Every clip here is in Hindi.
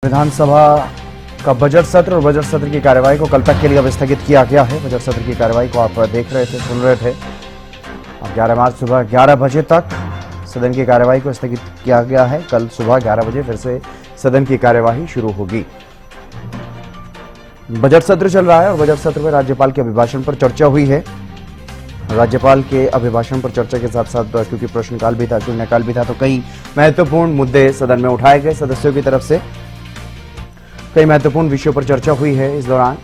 विधानसभा का बजट सत्र और बजट सत्र की कार्यवाही को कल तक के लिए अब स्थगित किया गया है। बजट सत्र की कार्यवाही को आप देख रहे थे, सुन रहे थे। अब 11 मार्च सुबह 11 बजे तक सदन की कार्यवाही को स्थगित किया गया है। कल सुबह 11 बजे फिर से सदन की कार्यवाही शुरू होगी। बजट सत्र चल रहा है और बजट सत्र में राज्यपाल के अभिभाषण पर चर्चा हुई है। राज्यपाल के अभिभाषण पर चर्चा के साथ साथ क्योंकि प्रश्नकाल भी था, शून्यकाल भी था, तो कई महत्वपूर्ण मुद्दे सदन में उठाए गए। सदस्यों की तरफ से कई महत्वपूर्ण विषयों पर चर्चा हुई है इस दौरान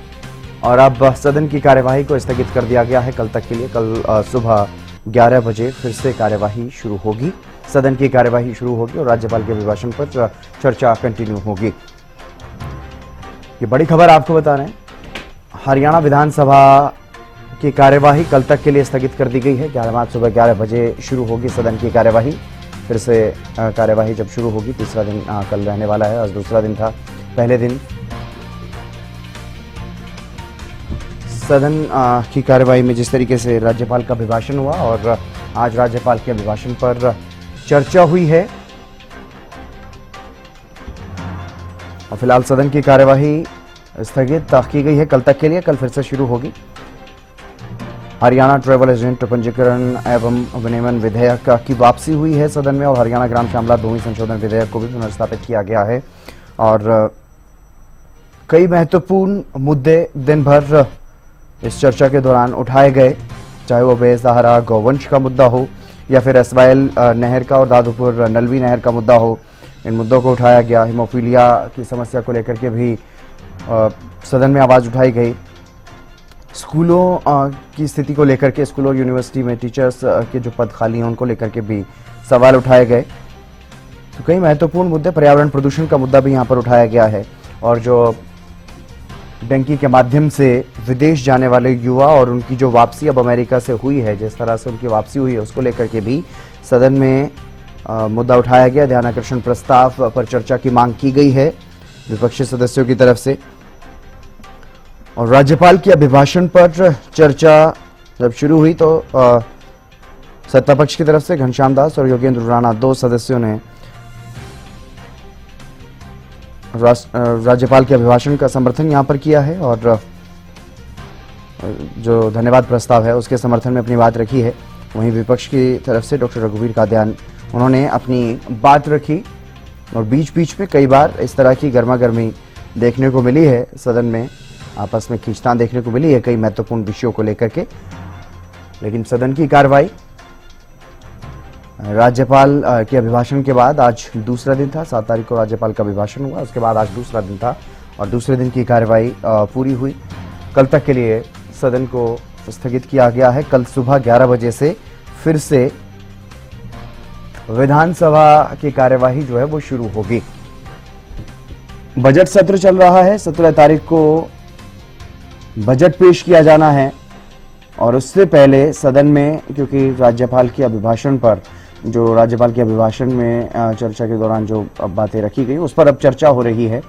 और अब सदन की कार्यवाही को स्थगित कर दिया गया है कल तक के लिए। कल सुबह 11 बजे फिर से कार्यवाही शुरू होगी, सदन की कार्यवाही शुरू होगी और राज्यपाल के अभिभाषण पर चर्चा कंटिन्यू होगी। ये बड़ी खबर आपको बता रहे हैं, हरियाणा विधानसभा की कार्यवाही कल तक के लिए स्थगित कर दी गई है। 11 मार्च सुबह 11 बजे शुरू होगी सदन की कार्यवाही। फिर से कार्यवाही जब शुरू होगी, तीसरा दिन कल रहने वाला है। आज दूसरा दिन था, पहले दिन सदन की कार्यवाही में जिस तरीके से राज्यपाल का अभिभाषण हुआ और आज राज्यपाल के अभिभाषण पर चर्चा हुई है और फिलहाल सदन की कार्यवाही स्थगित की गई है कल तक के लिए। कल फिर से शुरू होगी। हरियाणा ट्रैवल एजेंट पंजीकरण एवं विनियमन विधेयक की वापसी हुई है सदन में और हरियाणा ग्राम श्यामला भूमि संशोधन विधेयक को भी पुनर्स्थापित किया गया है और कई महत्वपूर्ण मुद्दे दिन भर इस चर्चा के दौरान उठाए गए, चाहे वो बेसहारा गौवंश का मुद्दा हो या फिर एसवाइएल नहर का और दादूपुर नलवी नहर का मुद्दा हो। इन मुद्दों को उठाया गया। हीमोफीलिया की समस्या को लेकर के भी सदन में आवाज उठाई गई। स्कूलों की स्थिति को लेकर के, स्कूलों और यूनिवर्सिटी में टीचर्स के जो पद खाली हैं उनको लेकर के भी सवाल उठाए गए। तो कई महत्वपूर्ण मुद्दे, पर्यावरण प्रदूषण का मुद्दा भी यहाँ पर उठाया गया है और जो डंकी के माध्यम से विदेश जाने वाले युवा और उनकी जो वापसी अब अमेरिका से हुई है, जिस तरह से उनकी वापसी हुई है, उसको लेकर के भी सदन में मुद्दा उठाया गया। ध्यानाकर्षण प्रस्ताव पर चर्चा की मांग की गई है विपक्षी सदस्यों की तरफ से और राज्यपाल के अभिभाषण पर चर्चा जब शुरू हुई तो सत्तापक्ष की तरफ से घनश्याम दास और योगेंद्र राणा, दो सदस्यों ने राज्यपाल के अभिभाषण का समर्थन यहां पर किया है और जो धन्यवाद प्रस्ताव है उसके समर्थन में अपनी बात रखी है। वहीं विपक्ष की तरफ से डॉक्टर रघुवीर कादियान, उन्होंने अपनी बात रखी और बीच बीच में कई बार इस तरह की गर्मागर्मी देखने को मिली है सदन में, आपस में खींचतान देखने को मिली है कई महत्वपूर्ण विषयों को लेकर के। लेकिन सदन की कार्रवाई राज्यपाल के अभिभाषण के बाद आज दूसरा दिन था। 7 तारीख को राज्यपाल का अभिभाषण हुआ, उसके बाद आज दूसरा दिन था और दूसरे दिन की कार्रवाई पूरी हुई। कल तक के लिए सदन को स्थगित किया गया है। कल सुबह 11 बजे से फिर से विधानसभा की कार्यवाही जो है वो शुरू होगी। बजट सत्र चल रहा है। 17 तारीख को बजट पेश किया जाना है और उससे पहले सदन में, क्योंकि राज्यपाल के अभिभाषण पर, जो राज्यपाल के अभिभाषण में चर्चा के दौरान जो बातें रखी गई उस पर अब चर्चा हो रही है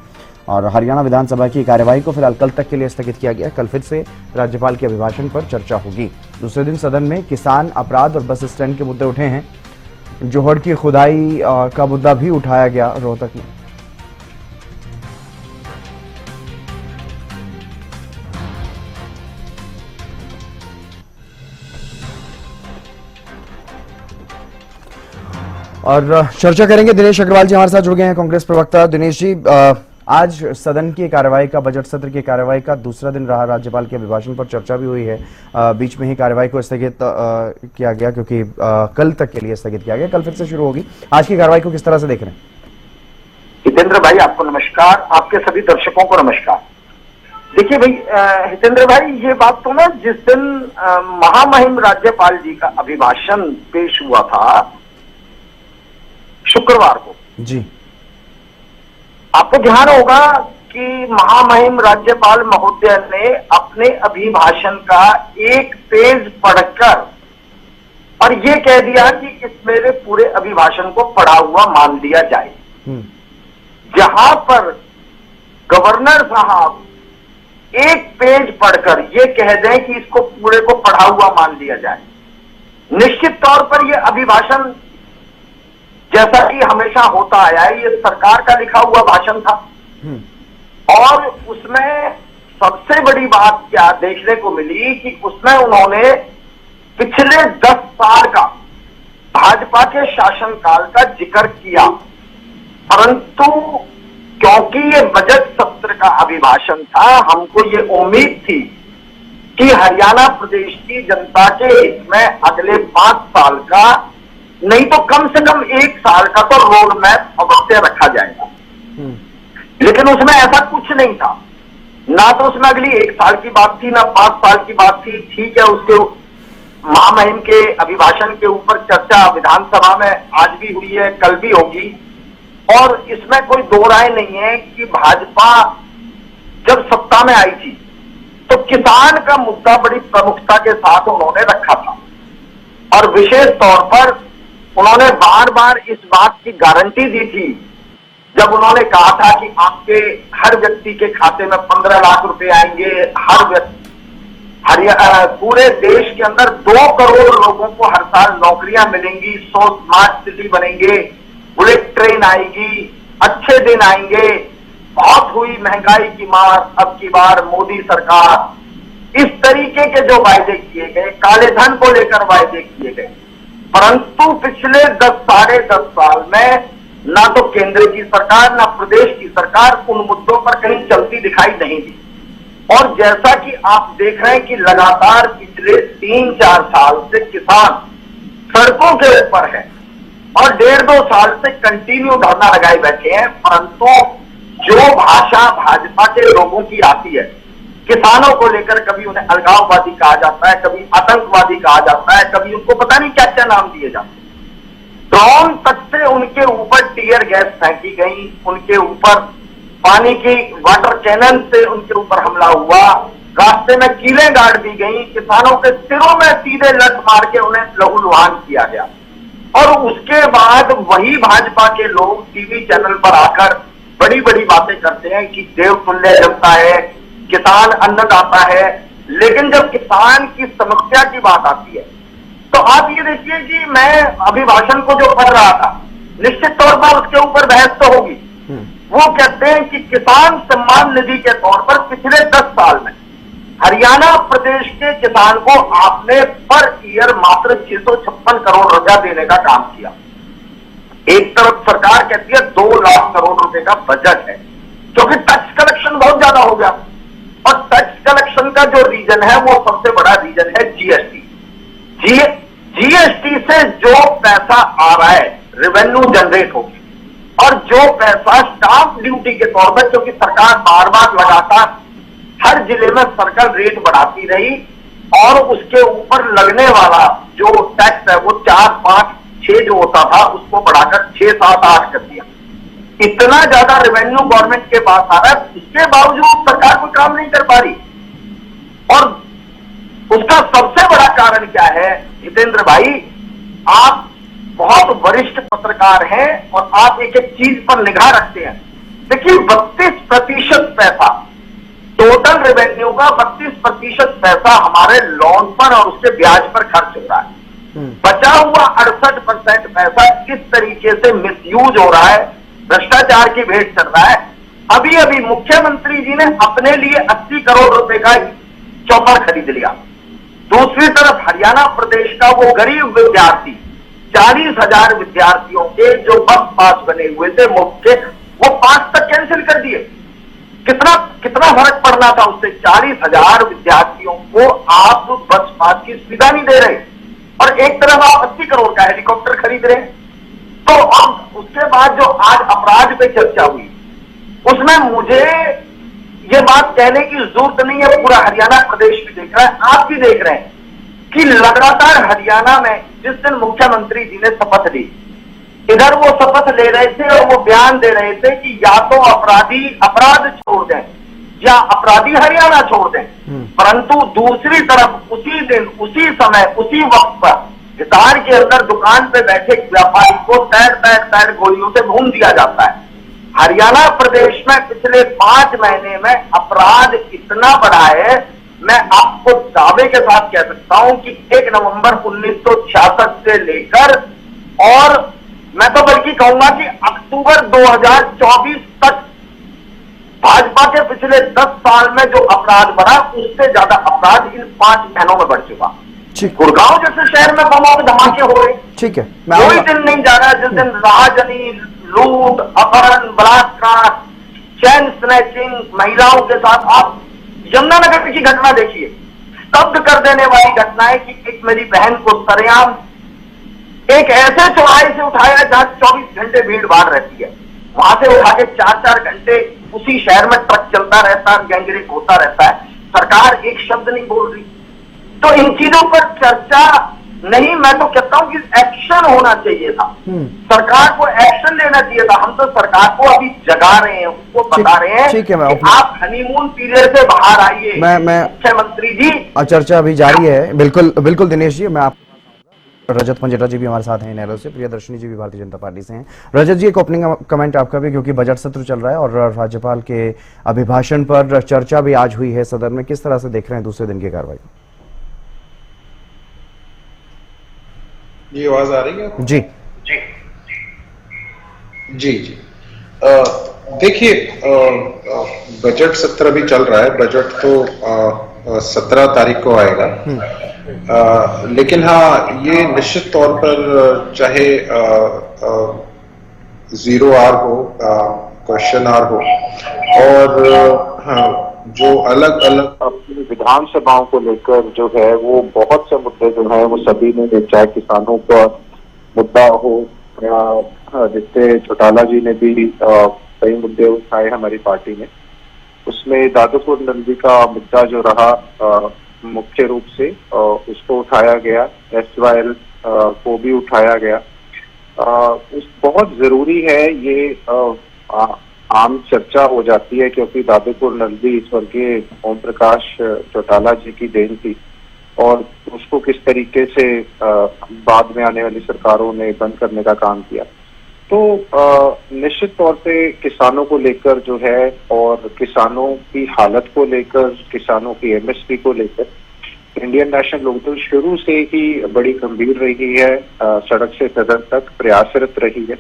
और हरियाणा विधानसभा की कार्यवाही को फिलहाल कल तक के लिए स्थगित किया गया। कल फिर से राज्यपाल के अभिभाषण पर चर्चा होगी। दूसरे दिन सदन में किसान, अपराध और बस स्टैंड के मुद्दे उठे हैं। जोहड़ की खुदाई का मुद्दा भी उठाया गया रोहतक में। और चर्चा करेंगे, दिनेश अग्रवाल जी हमारे साथ जुड़ गए हैं, कांग्रेस प्रवक्ता। दिनेश जी, आज सदन की कार्यवाही का, बजट सत्र की कार्यवाही का दूसरा दिन रहा। राज्यपाल के अभिभाषण पर चर्चा भी हुई है। बीच में ही कार्यवाही को स्थगित किया गया क्योंकि कल तक के लिए स्थगित किया गया। कल फिर से शुरू होगी। आज की कार्यवाही को किस तरह से देख रहे हैं? हितेंद्र भाई, आपको नमस्कार, आपके सभी दर्शकों को नमस्कार। देखिए भाई, हितेंद्र भाई, ये बात तो ना, जिस दिन महामहिम राज्यपाल जी का अभिभाषण पेश हुआ था शुक्रवार को जी, आपको ध्यान होगा कि महामहिम राज्यपाल महोदय ने अपने अभिभाषण का एक पेज पढ़कर और ये कह दिया कि इस मेरे पूरे अभिभाषण को पढ़ा हुआ मान लिया जाए। जहां पर गवर्नर साहब एक पेज पढ़कर ये कह दें कि इसको पूरे को पढ़ा हुआ मान लिया जाए, निश्चित तौर पर यह अभिभाषण जैसा कि हमेशा होता आया है, ये सरकार का लिखा हुआ भाषण था। और उसमें सबसे बड़ी बात क्या देखने को मिली कि उसमें उन्होंने पिछले 10 साल का भाजपा के शासनकाल का जिक्र किया, परंतु क्योंकि ये बजट सत्र का अभिभाषण था, हमको ये उम्मीद थी कि हरियाणा प्रदेश की जनता के हित में अगले 5 साल का नहीं तो कम से कम 1 साल का तो रोड मैप अवश्य रखा जाएगा। लेकिन उसमें ऐसा कुछ नहीं था, ना तो उसमें अगली 1 साल की बात थी, ना 5 साल की बात थी। ठीक है, उसके महामहिम के अभिभाषण के ऊपर चर्चा विधानसभा में आज भी हुई है, कल भी होगी, और इसमें कोई दो राय नहीं है कि भाजपा जब सत्ता में आई थी तो किसान का मुद्दा बड़ी प्रमुखता के साथ उन्होंने रखा था, और विशेष तौर पर उन्होंने बार बार इस बात की गारंटी दी थी जब उन्होंने कहा था कि आपके हर व्यक्ति के खाते में 15 लाख रुपए आएंगे, हर व्यक्ति पूरे देश के अंदर 2 करोड़ लोगों को हर साल नौकरियां मिलेंगी, 100 स्मार्ट सिटी बनेंगे, बुलेट ट्रेन आएगी, अच्छे दिन आएंगे, बहुत हुई महंगाई की मार, अब की बार मोदी सरकार, इस तरीके के जो वायदे किए गए, काले धन को लेकर वायदे किए गए, परंतु पिछले 10 साढ़े 10 साल में ना तो केंद्र की सरकार ना प्रदेश की सरकार उन मुद्दों पर कहीं चलती दिखाई नहीं दी। और जैसा कि आप देख रहे हैं कि लगातार पिछले 3-4 साल से किसान सड़कों के ऊपर है और 1.5-2 साल से कंटिन्यू धरना लगाए बैठे हैं, परंतु जो भाषा भाजपा के लोगों की आती है, किसानों को लेकर कभी उन्हें अलगाववादी कहा जाता है, कभी आतंकवादी कहा जाता है, कभी उनको पता नहीं क्या क्या नाम दिए जाते हैं। ड्रोन तक से उनके ऊपर टीयर गैस फेंकी गई, उनके ऊपर पानी की वाटर कैनन से उनके ऊपर हमला हुआ, रास्ते में कीलें गाड़ दी गई, किसानों के सिरों में सीधे लत मार के उन्हें लहूलुहान किया गया। और उसके बाद वही भाजपा के लोग टीवी चैनल पर आकर बड़ी बड़ी बातें करते हैं कि देवतुल्य जनता है, किसान अन्नदाता है, लेकिन जब किसान की समस्या की बात आती है तो आप ये देखिए कि मैं अभिभाषण को जो पढ़ रहा था, निश्चित तौर पर उसके ऊपर बहस तो होगी। वो कहते हैं कि किसान सम्मान निधि के तौर पर पिछले 10 साल में हरियाणा प्रदेश के किसान को आपने पर ईयर मात्र 656 करोड़ रुपया देने का काम किया। एक तरफ सरकार कहती है 2 लाख करोड़ रुपए का बजट है, क्योंकि टैक्स कलेक्शन बहुत ज्यादा हो गया, और टैक्स कलेक्शन का जो रीजन है वो सबसे बड़ा रीजन है जीएसटी। जीएसटी से जो पैसा आ रहा है रेवेन्यू जनरेट होगी, और जो पैसा स्टाम्प ड्यूटी के तौर पर, क्योंकि सरकार बार बार लगातार हर जिले में सर्कल रेट बढ़ाती रही और उसके ऊपर लगने वाला जो टैक्स है वो 4, 5, 6 जो होता था उसको बढ़ाकर 6, 7, 8 कर दिया। इतना ज्यादा रेवेन्यू गवर्नमेंट के पास आ रहा है, इसके बावजूद सरकार कोई काम नहीं कर पा रही। और उसका सबसे बड़ा कारण क्या है जितेंद्र भाई, आप बहुत वरिष्ठ पत्रकार हैं और आप एक एक चीज पर निगाह रखते हैं। देखिए 32% पैसा टोटल रेवेन्यू का 32% पैसा हमारे लोन पर और उसके ब्याज पर खर्च हो रहा है। बचा हुआ 68% पैसा किस तरीके से मिसयूज हो रहा है, भ्रष्टाचार की भेंट चढ़ रहा है। अभी अभी मुख्यमंत्री जी ने अपने लिए 80 करोड़ रुपए का चॉपर खरीद लिया। दूसरी तरफ हरियाणा प्रदेश का वो गरीब विद्यार्थी, 40,000 विद्यार्थियों के जो बस पास बने हुए थे मुफ्त के, वो 5 तक कैंसिल कर दिए। कितना फर्क पड़ना था उससे? 40,000 विद्यार्थियों को आप बस पास की सुविधा नहीं दे रहे, और एक तरफ आप 80 करोड़ का हेलीकॉप्टर खरीद रहे हैं। तो अब उसके बाद जो आज अपराध पे चर्चा हुई, उसमें मुझे ये बात कहने की जरूरत नहीं है, पूरा हरियाणा प्रदेश भी देख रहा है, आप भी देख रहे हैं कि लगातार हरियाणा में जिस दिन मुख्यमंत्री जी ने शपथ ली, इधर वो शपथ ले रहे थे और वो बयान दे रहे थे कि या तो अपराधी अपराध छोड़ दें या अपराधी हरियाणा छोड़ दें, परंतु दूसरी तरफ उसी दिन, उसी समय, उसी वक्त पर हिसार के अंदर दुकान पे बैठे व्यापारी को तैर गोलियों से भून दिया जाता है। हरियाणा प्रदेश में पिछले 5 महीने में अपराध इतना बढ़ा है, मैं आपको दावे के साथ कह सकता हूं कि 1 नवंबर 1966 से लेकर, और मैं तो बल्कि कहूंगा कि अक्टूबर 2024 तक भाजपा के पिछले 10 साल में जो अपराध बढ़ा, उससे ज्यादा अपराध इन 5 महीनों में बढ़ चुका। गुड़गांव जैसे शहर में बमों के धमाके हो रहे। ठीक है, कोई दिन नहीं जा रहा जिस दिन राहजनी, लूट, अपहरण, बलात्कार, चैन स्नैचिंग, महिलाओं के साथ, आप यमुनानगर की घटना देखिए, स्तब्ध कर देने वाली घटना है कि एक मेरी बहन को सरेआम एक ऐसे चौराहे से उठाया जहां 24 घंटे भीड़ भाड़ रहती है, वहां से उठा के 4-4 घंटे उसी शहर में ट्रक चलता रहता है, गैंगरेप होता रहता है, सरकार एक शब्द नहीं बोल रही। तो इन चीजों पर चर्चा नहीं, मैं तो कहता हूं कि एक्शन होना चाहिए था, सरकार को एक्शन लेना चाहिए था। हम तो सरकार को अभी जगा रहे हैं, उसको बता रहे हैं कि आप हनीमून पीरियड से बाहर आइए। मुख्यमंत्री जी, चर्चा अभी जारी है। बिल्कुल बिल्कुल दिनेश जी, मैं आप रजत पंजेटा जी भी हमारे साथ हैं इनेलो से, प्रियदर्शनी जी भी भारतीय जनता पार्टी से हैं। रजत जी, एक ओपनिंग कमेंट आपका भी, क्योंकि बजट सत्र चल रहा है और राज्यपाल के अभिभाषण पर चर्चा भी आज हुई है सदन में, किस तरह से देख रहे हैं दूसरे दिन की कार्रवाई? ये आवाज आ रही है? जी जी जी देखिए, बजट सत्र अभी चल रहा है। बजट तो 17 तारीख को आएगा। लेकिन हाँ, ये निश्चित तौर पर चाहे 0 आर हो, क्वेश्चन आर हो, और हाँ, जो अलग अलग अपनी विधानसभाओं को लेकर जो है वो बहुत से मुद्दे जो है वो सभी ने, चाहे किसानों का मुद्दा हो या जिससे चौटाला जी ने भी कई मुद्दे उठाए हमारी पार्टी ने, उसमें दादूपुर नंदी का मुद्दा जो रहा मुख्य रूप से उसको उठाया गया, SYL को भी उठाया गया। उस बहुत जरूरी है ये आम चर्चा हो जाती है, क्योंकि दादूपुर नंदी स्वर्गीय ओम प्रकाश चौटाला जी की देन थी और उसको किस तरीके से बाद में आने वाली सरकारों ने बंद करने का काम किया। तो निश्चित तौर पे किसानों को लेकर जो है और किसानों की हालत को लेकर, किसानों की MSP को लेकर इंडियन नेशनल लोकदल शुरू से ही बड़ी गंभीर रही है, सड़क से सदन तक प्रयासरत रही है।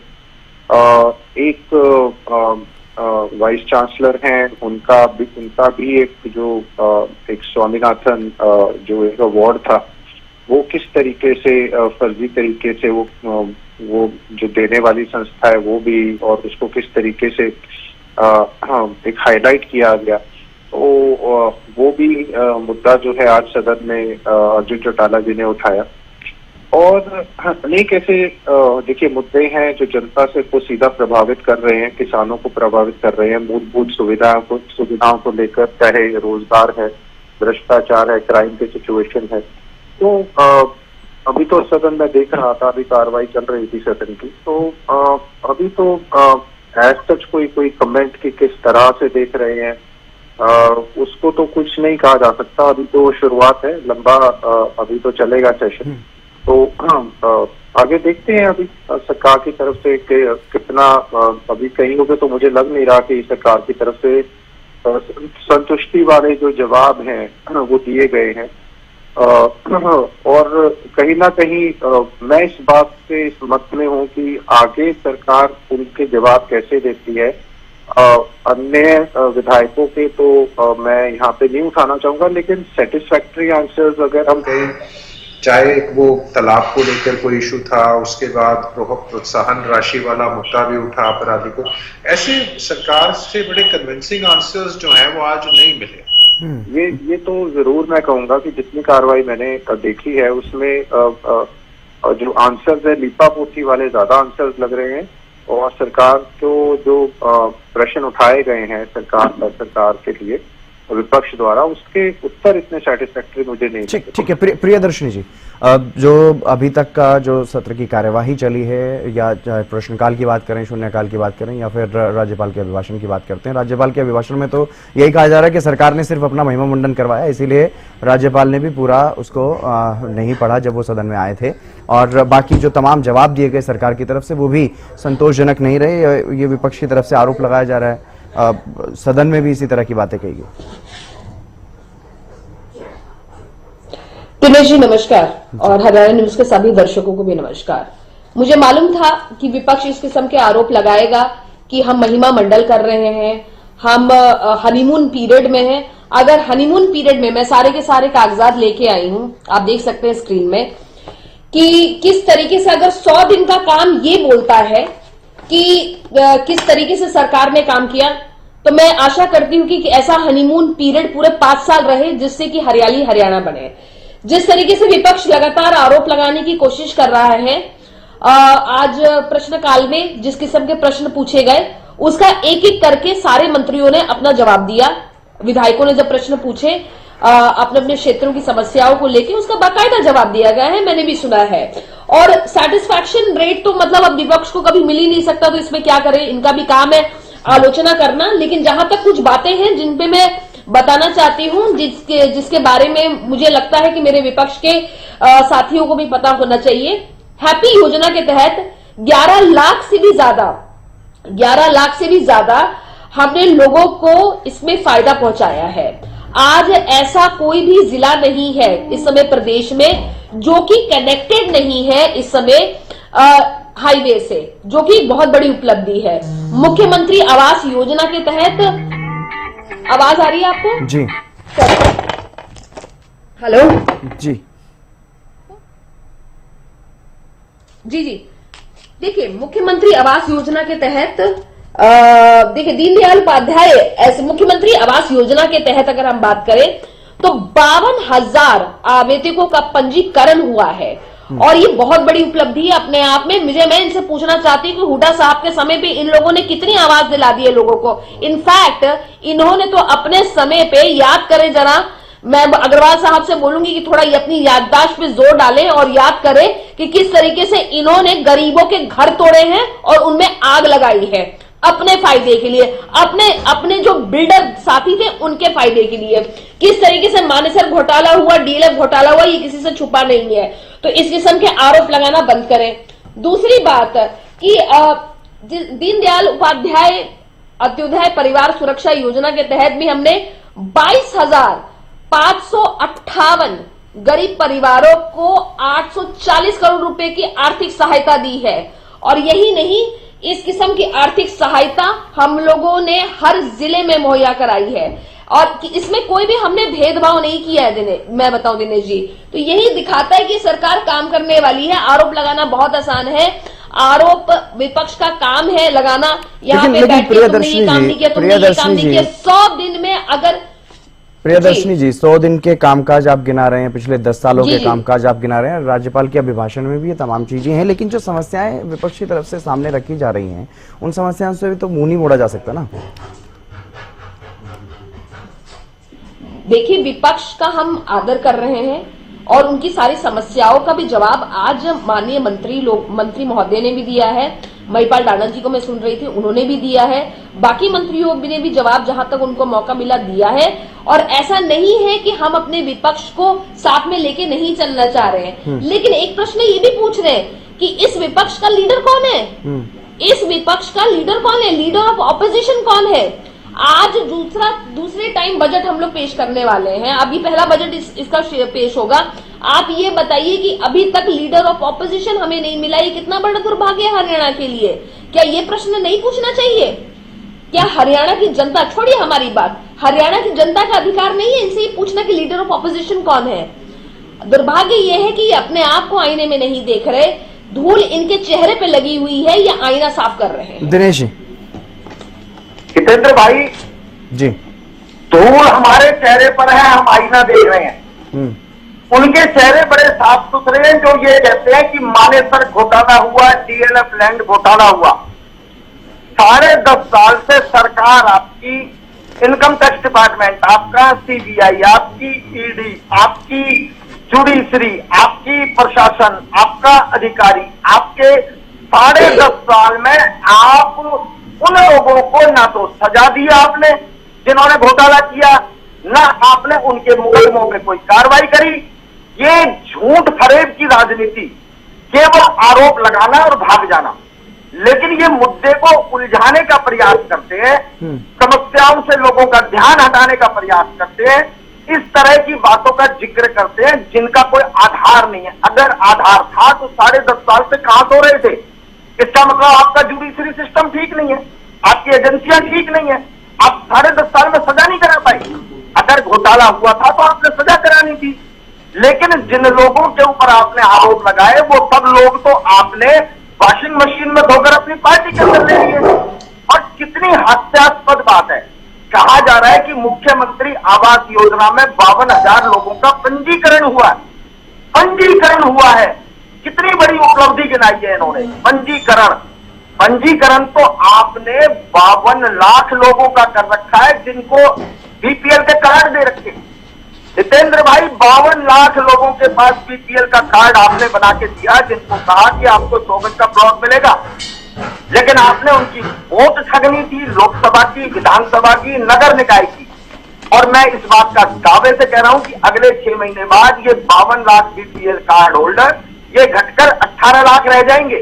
एक वाइस चांसलर हैं, उनका भी एक स्वामीनाथन जो एक अवार्ड था, वो किस तरीके से फर्जी तरीके से वो जो देने वाली संस्था है वो भी, और उसको किस तरीके से एक हाईलाइट किया गया, तो वो भी मुद्दा जो है आज सदन में अर्जुन चौटाला जी ने उठाया। और अनेक ऐसे देखिए मुद्दे हैं जो जनता से को सीधा प्रभावित कर रहे हैं, किसानों को प्रभावित कर रहे हैं, मूलभूत सुविधाओं को लेकर, चाहे रोजगार है, भ्रष्टाचार है, क्राइम की सिचुएशन है। तो अभी तो सदन में देख रहा था, अभी कार्रवाई चल रही थी सदन की, तो अभी तो एज सच कोई कमेंट की किस तरह से देख रहे हैं उसको तो कुछ नहीं कहा जा सकता। अभी तो शुरुआत है, लंबा अभी तो चलेगा सेशन, तो आगे देखते हैं अभी सरकार की तरफ से कितना, अभी कहीं पे तो मुझे लग नहीं रहा कि सरकार की तरफ से संतुष्टि वाले जो जवाब हैं वो दिए गए हैं। और कहीं ना कहीं मैं इस बात से इस मत में हूँ कि आगे सरकार उनके जवाब कैसे देती है। अन्य विधायकों के तो मैं यहाँ पे नहीं उठाना चाहूंगा, लेकिन सेटिस्फैक्टरी आंसर्स अगर हम कहें, चाहे वो तालाब को लेकर कोई इशू था, उसके बाद प्रोत्साहन राशि वाला मुद्दा भी उठा अपराधी को, ऐसे सरकार से बड़े कन्विंसिंग आंसर्स जो हैं वो आज नहीं मिले। ये तो जरूर मैं कहूंगा कि जितनी कार्रवाई मैंने देखी है उसमें जो आंसर्स है लीपा पोथी वाले ज्यादा आंसर्स लग रहे हैं, और सरकार को जो प्रश्न उठाए गए हैं सरकार के लिए विपक्ष द्वारा, उसके उत्तर इतने सेटिस्फैक्टरी मुझे नहीं। ठीक है प्रियदर्शनी जी, जो अभी तक का जो सत्र की कार्यवाही चली है, या चाहे प्रश्नकाल की बात करें, शून्यकाल की बात करें, या फिर राज्यपाल के अभिभाषण की बात करते हैं, राज्यपाल के अभिभाषण में तो यही कहा जा रहा है कि सरकार ने सिर्फ अपना महिमा मुंडन करवाया, इसीलिए राज्यपाल ने भी पूरा उसको नहीं पढ़ा जब वो सदन में आए थे, और बाकी जो तमाम जवाब दिए गए सरकार की तरफ से वो भी संतोषजनक नहीं रहे। ये विपक्ष की तरफ से आरोप लगाया जा रहा है, सदन में भी इसी तरह की बातें कही गई। दिनेश जी नमस्कार, और हरियाणा न्यूज के सभी दर्शकों को भी नमस्कार। मुझे मालूम था कि विपक्ष इस किस्म के आरोप लगाएगा कि हम महिमा मंडल कर रहे हैं हम हनीमून पीरियड में हैं। अगर हनीमून पीरियड में, मैं सारे के सारे कागजात लेके आई हूं, आप देख सकते हैं स्क्रीन में, कि किस तरीके से अगर 100 दिन का काम ये बोलता है कि किस तरीके से सरकार ने काम किया, तो मैं आशा करती हूं कि ऐसा हनीमून पीरियड पूरे 5 साल रहे, जिससे कि हरियाली हरियाणा बने। जिस तरीके से विपक्ष लगातार आरोप लगाने की कोशिश कर रहा है, आज प्रश्नकाल में जिस किस्म के प्रश्न पूछे गए, उसका एक एक करके सारे मंत्रियों ने अपना जवाब दिया। विधायकों ने जब प्रश्न पूछे अपने अपने क्षेत्रों की समस्याओं को लेकर, उसका बाकायदा जवाब दिया गया है, मैंने भी सुना है। और सेटिस्फैक्शन रेट तो मतलब अब विपक्ष को कभी मिल ही नहीं सकता, तो इसमें क्या करें, इनका भी काम है आलोचना करना। लेकिन जहां तक कुछ बातें हैं जिन पे मैं बताना चाहती हूं, जिसके बारे में मुझे लगता है कि मेरे विपक्ष के साथियों को भी पता होना चाहिए। हैप्पी योजना के तहत 11 लाख से भी ज्यादा हमने लोगों को इसमें फायदा पहुंचाया है। आज ऐसा कोई भी जिला नहीं है इस समय प्रदेश में जो कि कनेक्टेड नहीं है इस समय हाईवे से, जो कि बहुत बड़ी उपलब्धि है। मुख्यमंत्री आवास योजना के तहत, आवाज आ रही है आपको? जी, हेलो जी जी जी, देखिए मुख्यमंत्री आवास योजना के तहत देखिए दीनदयाल उपाध्याय ऐसे मुख्यमंत्री आवास योजना के तहत अगर हम बात करें तो 52,000 आवेदकों का पंजीकरण हुआ है, और ये बहुत बड़ी उपलब्धि है अपने आप में। मैं इनसे पूछना चाहती हूँ कि हुड्डा साहब के समय पे इन लोगों ने कितनी आवाज दिला दी है लोगों को। इनफैक्ट इन्होंने तो अपने समय पे, याद करें जरा, मैं अग्रवाल साहब से बोलूंगी कि थोड़ा अपनी याददाश्त पे जोर डालें और याद करें कि किस तरीके से इन्होंने गरीबों के घर तोड़े हैं और उनमें आग लगाई है अपने फायदे के लिए, अपने जो बिल्डर साथी थे उनके फायदे के लिए। किस तरीके से मानेसर घोटाला हुआ, डीएलएफ घोटाला हुआ, ये किसी से छुपा नहीं है। तो इस किस्म के आरोप लगाना बंद करें। दूसरी बात कि दीनदयाल उपाध्याय अंत्योदय परिवार सुरक्षा योजना के तहत भी हमने 22,558 गरीब परिवारों को 840 करोड़ रुपए की आर्थिक सहायता दी है। और यही नहीं, इस किस्म की आर्थिक सहायता हम लोगों ने हर जिले में मुहैया कराई है, और इसमें कोई भी हमने भेदभाव नहीं किया है। मैं बताऊं दिनेश जी, तो यही दिखाता है कि सरकार काम करने वाली है। आरोप लगाना बहुत आसान है, आरोप विपक्ष का काम है लगाना। यहाँ पे बैठ के तुमने ये काम नहीं किया, तुमने ये काम नहीं किया। 100 दिन में अगर प्रियदर्शनी जी 100 दिन के कामकाज आप गिना रहे हैं, पिछले 10 सालों के कामकाज आप गिना रहे हैं, राज्यपाल के अभिभाषण में भी ये तमाम चीजें हैं, लेकिन जो समस्याएं विपक्ष की तरफ से सामने रखी जा रही हैं, उन समस्याओं से भी तो मुंह नहीं मोड़ा जा सकता ना। देखिए, विपक्ष का हम आदर कर रहे हैं और उनकी सारी समस्याओं का भी जवाब आज माननीय मंत्री महोदय ने भी दिया है। महिपाल डाना जी को मैं सुन रही थी, उन्होंने भी दिया है। बाकी मंत्रियों ने भी जवाब जहां तक उनको मौका मिला दिया है। और ऐसा नहीं है कि हम अपने विपक्ष को साथ में लेके नहीं चलना चाह रहे हैं, लेकिन एक प्रश्न ये भी पूछ रहे हैं कि इस विपक्ष का लीडर कौन है? इस विपक्ष का लीडर कौन है? लीडर ऑफ ऑपोजिशन कौन है? आज दूसरे टाइम बजट हम लोग पेश करने वाले हैं। अभी पहला बजट इसका पेश होगा। आप ये बताइए कि अभी तक लीडर ऑफ ऑपोजिशन हमें नहीं मिला, ये कितना बड़ा दुर्भाग्य है हरियाणा के लिए। क्या ये प्रश्न नहीं पूछना चाहिए? क्या हरियाणा की जनता, छोड़िए हमारी बात, हरियाणा की जनता का अधिकार नहीं है इनसे ये पूछना कि लीडर ऑफ ऑपोजिशन कौन है? दुर्भाग्य ये है कि ये अपने आप को आईने में नहीं देख रहे, धूल इनके चेहरे पे लगी हुई है, ये आईना साफ कर रहे हैं। दिनेश जी। हितेंद्र भाई जी, धूल हमारे चेहरे पर है, हम आईना देख रहे हैं। उनके चेहरे बड़े साफ सुथरे हैं जो ये कहते हैं कि मानेसर घोटाला हुआ, डीएलएफ लैंड घोटाला हुआ। 10.5 साल से सरकार आपकी, इनकम टैक्स डिपार्टमेंट आपका, सीबीआई आपकी, ईडी आपकी, जुडिशरी आपकी, प्रशासन आपका, अधिकारी आपके, 10.5 साल में आप उन लोगों को ना तो सजा दी आपने जिन्होंने घोटाला किया, ना आपने उनके मुकदमों पे कोई कार्रवाई करी। ये झूठ फरेब की राजनीति, केवल आरोप लगाना और भाग जाना, लेकिन ये मुद्दे को उलझाने का प्रयास करते हैं, समस्याओं से लोगों का ध्यान हटाने का प्रयास करते हैं, इस तरह की बातों का जिक्र करते हैं जिनका कोई आधार नहीं है। अगर आधार था तो 10.5 साल से कहां सो रहे थे? इसका मतलब आपका जुडिशरी सिस्टम ठीक नहीं है, आपकी एजेंसियां ठीक नहीं है, आप 10.5 साल में सजा नहीं करा पाए। अगर घोटाला हुआ था तो आपने सजा करानी थी, लेकिन जिन लोगों के ऊपर आपने आरोप लगाए वो सब लोग तो आपने वॉशिंग मशीन में धोकर अपनी पार्टी के अंदर ले लिए। और कितनी हास्यास्पद बात है, कहा जा रहा है कि मुख्यमंत्री आवास योजना में 52,000 लोगों का पंजीकरण हुआ है। पंजीकरण हुआ है, कितनी बड़ी उपलब्धि गिनाई है इन्होंने। पंजीकरण तो आपने 52 लाख लोगों का कर रखा है जिनको बीपीएल के कार्ड दे रखे। जितेंद्र भाई, 52 लाख लोगों के पास बीपीएल का कार्ड आपने बना के दिया, जिनको कहा कि आपको 100 गज का प्लॉट मिलेगा, लेकिन आपने उनकी वोट ठगनी थी, लोकसभा की, विधानसभा की, नगर निकाय की। और मैं इस बात का दावे से कह रहा हूं कि अगले 6 महीने बाद ये 52 लाख बीपीएल कार्ड होल्डर ये घटकर 18 लाख रह जाएंगे,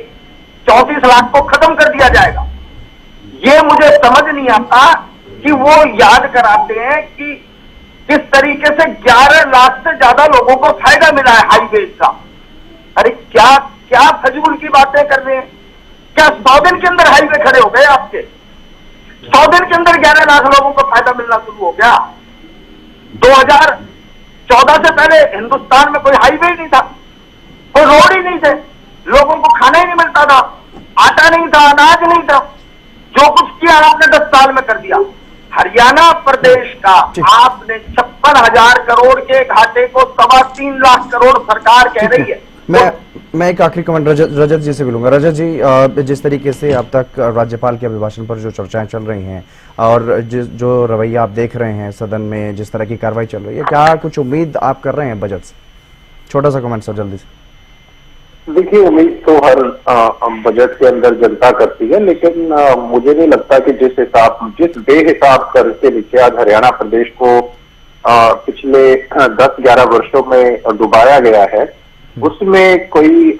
34 लाख को खत्म कर दिया जाएगा। ये मुझे समझ नहीं आता कि वो याद कराते हैं कि किस तरीके से 11 लाख से ज्यादा लोगों को फायदा मिला है हाईवे का। अरे क्या क्या फजूल की बातें कर रहे हैं। क्या 100 दिन के अंदर हाईवे खड़े हो गए आपके? 100 दिन के अंदर 11 लाख लोगों को फायदा मिलना शुरू हो गया। 2014 से पहले हिंदुस्तान में कोई हाईवे ही नहीं था, कोई रोड ही नहीं थे, लोगों को खाना ही नहीं मिलता था, आटा नहीं था, अनाज नहीं था। जो कुछ किया आपने 10 साल में कर दिया। हरियाणा प्रदेश का आपने 56,000 करोड़ के घाटे को 3.25 लाख करोड़ सरकार कह रही है। मैं एक आखिरी कमेंट रजत जी से मिलूंगा। रजत जी, जिस तरीके से अब तक राज्यपाल के अभिभाषण पर जो चर्चाएं चल रही हैं और जो रवैया आप देख रहे हैं सदन में, जिस तरह की कार्रवाई चल रही है, क्या कुछ उम्मीद आप कर रहे हैं बजट से? छोटा सा कमेंट सर, जल्दी से। देखिए, उम्मीद तो हर बजट के अंदर जनता करती है, लेकिन मुझे नहीं लगता कि जिस बेहिसाब कर के नीचे आज हरियाणा प्रदेश को पिछले 10-11 वर्षों में डुबाया गया है, उसमें कोई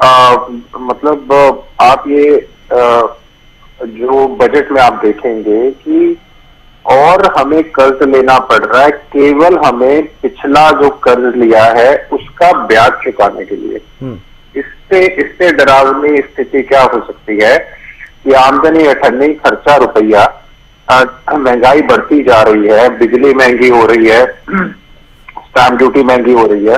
मतलब आप ये जो बजट में आप देखेंगे कि और हमें कर्ज लेना पड़ रहा है, केवल हमें पिछला जो कर्ज लिया है उसका ब्याज चुकाने के लिए। इससे डरावनी स्थिति क्या हो सकती है कि आमदनी अठन्नी, खर्चा रुपया, महंगाई बढ़ती जा रही है, बिजली महंगी हो रही है, स्टैंप ड्यूटी महंगी हो रही है,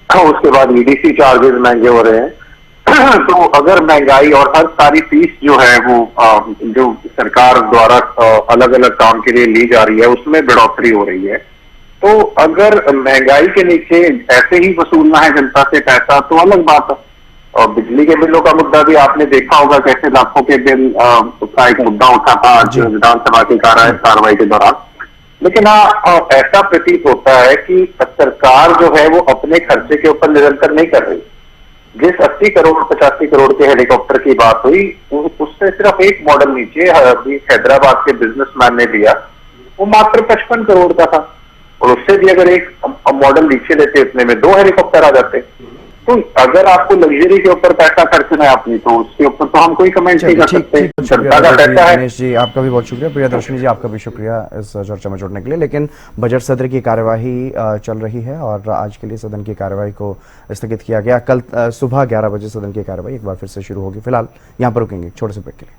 उसके बाद ईडीसी चार्जेस महंगे हो रहे हैं। तो अगर महंगाई और हर सारी फीस जो है वो जो सरकार द्वारा अलग अलग काम के लिए ली जा रही है उसमें बढ़ोतरी हो रही है, तो अगर महंगाई के नीचे ऐसे ही वसूलना है जनता से पैसा तो अलग बात है। और बिजली के बिलों का मुद्दा भी आपने देखा होगा, कैसे लाखों के बिल का एक मुद्दा उठा था आज विधानसभा की कार्रवाई के दौरान। लेकिन ऐसा प्रतीत होता है कि सरकार जो है वो अपने खर्चे के ऊपर निरंतर नहीं कर रही। जिस 80 करोड़ 85 करोड़ के हेलीकॉप्टर की बात हुई, उससे सिर्फ एक मॉडल नीचे हैदराबाद के बिजनेसमैन ने लिया, वो मात्र 55 करोड़ का था, और उससे भी अगर एक मॉडल नीचे लेते इतने में 2 हेलीकॉप्टर आ जाते। तो अगर आपको लग्जरी के ऊपर पैसा खर्चना है अपनी, तो उसके ऊपर तो हम कोई कमेंट नहीं कर सकते। जनता का पैसा है। दिनेश जी, आपका भी बहुत शुक्रिया। प्रियदर्शनी जी, आपका भी शुक्रिया इस चर्चा में जुड़ने के लिए। लेकिन बजट सत्र की कार्यवाही चल रही है और आज के लिए सदन की कार्यवाही को स्थगित किया गया। कल सुबह 11 बजे सदन की कार्यवाही एक बार फिर से शुरू होगी। फिलहाल यहाँ पर रुकेंगे छोटे से ब्रेक के लिए।